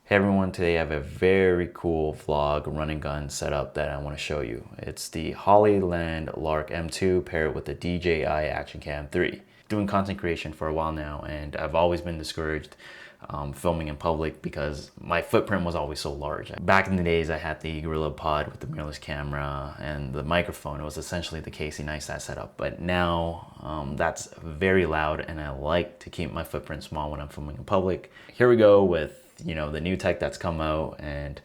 Hey everyone, today I have a very cool vlog run and gun setup that I want to show you. It's the Hollyland Lark M2 paired with the DJI Action Cam 3. Doing content creation for a while now, and I've always been discouraged filming in public because my footprint was always so large. Back in the days I had the Gorilla Pod with the mirrorless camera and the microphone. It was essentially the Casey Neistat setup, but now that's very loud and I like to keep my footprint small when I'm filming in public. Here we go with the new tech that's come out and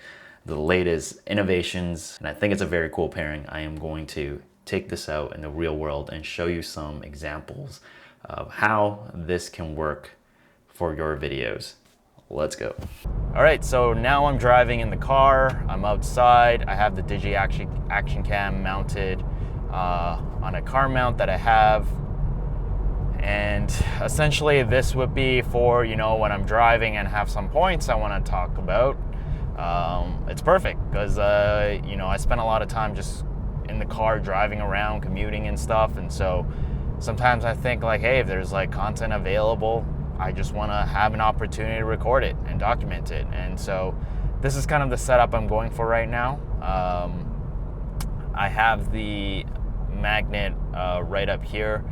the latest innovations, and I think it's a very cool pairing. I am going to take this out in the real world and show you some examples of how this can work for your videos. Let's go. All right, so now I'm driving in the car. I'm outside. I have the DJI Action Cam mounted on a car mount that I have. And essentially this would be for, when I'm driving and have some points I want to talk about. It's perfect because, I spend a lot of time just in the car driving around, commuting and stuff. And so sometimes I think like, hey, if there's like content available, I just want to have an opportunity to record it and document it. And so this is kind of the setup I'm going for right now. I have the magnet right up here.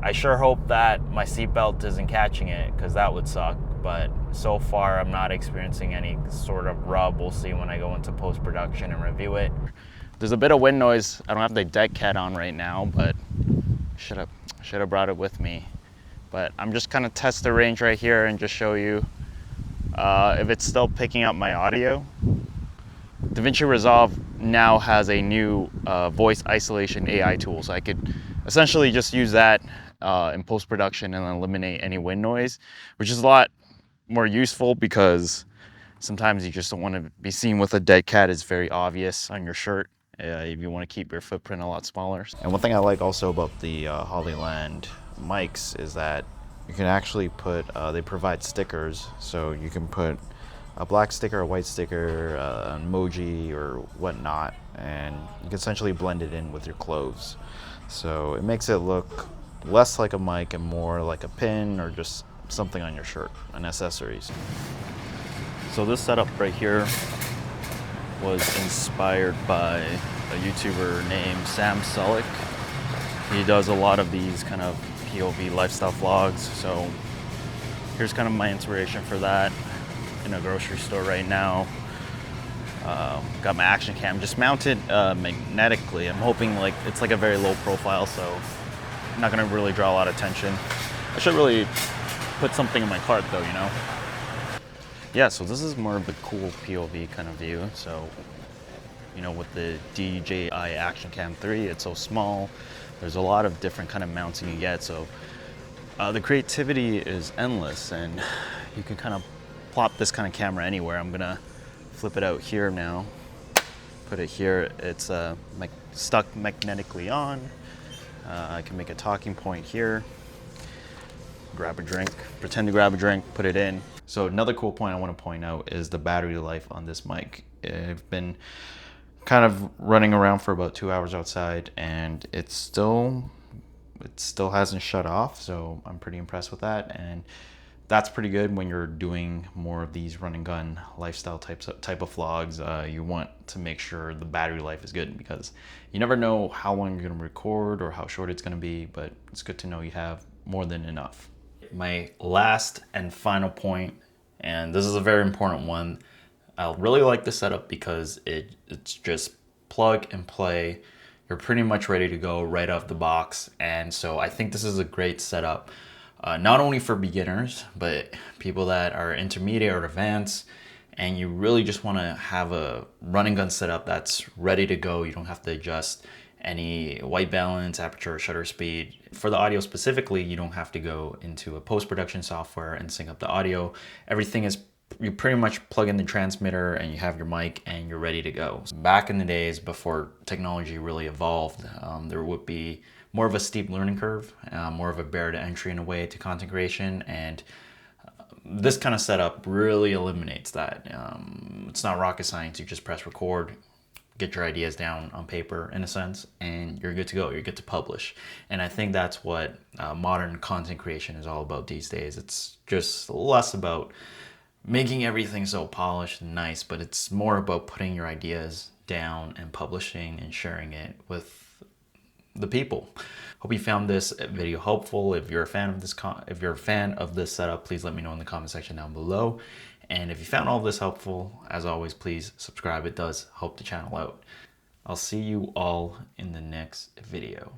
I sure hope that my seatbelt isn't catching it because that would suck, but so far I'm not experiencing any sort of rub. We'll see when I go into post-production and review it. There's a bit of wind noise. I don't have the deck cat on right now, but should have brought it with me. But I'm just kind of test the range right here and just show you if it's still picking up my audio. Davinci Resolve now has a new voice isolation AI tool, so I could essentially just use that in post-production and eliminate any wind noise, which is a lot more useful because sometimes you just don't want to be seen with a dead cat. It's very obvious on your shirt if you want to keep your footprint a lot smaller. And one thing I like also about the Hollyland mics is that you can actually put, they provide stickers, so you can put a black sticker, a white sticker, an emoji or whatnot, and you can essentially blend it in with your clothes. So it makes it look less like a mic and more like a pin or just something on your shirt and accessories. So this setup right here was inspired by a YouTuber named Sulek. He does a lot of these kind of POV lifestyle vlogs. So here's kind of my inspiration for that. In a grocery store right now. Got my action cam just mounted magnetically. I'm hoping like it's like a very low profile, so I'm not gonna really draw a lot of attention. I should really put something in my cart though, Yeah, so this is more of a cool POV kind of view. So, with the DJI Action Cam 3, it's so small. There's a lot of different kind of mounts you can get. So the creativity is endless, and you can kind of plop this kind of camera anywhere. I'm gonna flip it out here now, put it here. It's stuck magnetically on. I can make a talking point here, grab a drink, pretend to grab a drink, put it in. So another cool point I want to point out is the battery life on this mic. I've been kind of running around for about 2 hours outside and it still hasn't shut off, so I'm pretty impressed with that. And that's pretty good when you're doing more of these run and gun lifestyle type of vlogs. You want to make sure the battery life is good because you never know how long you're gonna record or how short it's gonna be, but it's good to know you have more than enough. My last and final point, and this is a very important one, I really like the setup because it's just plug and play. You're pretty much ready to go right off the box, and so I think this is a great setup. Not only for beginners, but people that are intermediate or advanced, and you really just want to have a run and gun setup that's ready to go. You don't have to adjust any white balance, aperture, shutter speed. For the audio specifically, you don't have to go into a post-production software and sync up the audio. Everything is, you pretty much plug in the transmitter and you have your mic and you're ready to go. Back in the days before technology really evolved, there would be more of a steep learning curve, more of a barrier to entry in a way to content creation, and this kind of setup really eliminates that. It's not rocket science. You just press record, get your ideas down on paper in a sense, and you're good to go. You're good to publish. And I think that's what modern content creation is all about these days. It's just less about making everything so polished and nice, but it's more about putting your ideas down and publishing and sharing it with the people. Hope you found this video helpful. If you're a fan of this setup, please let me know in the comment section down below. And if you found all of this helpful, as always, please subscribe. It does help the channel out. I'll see you all in the next video.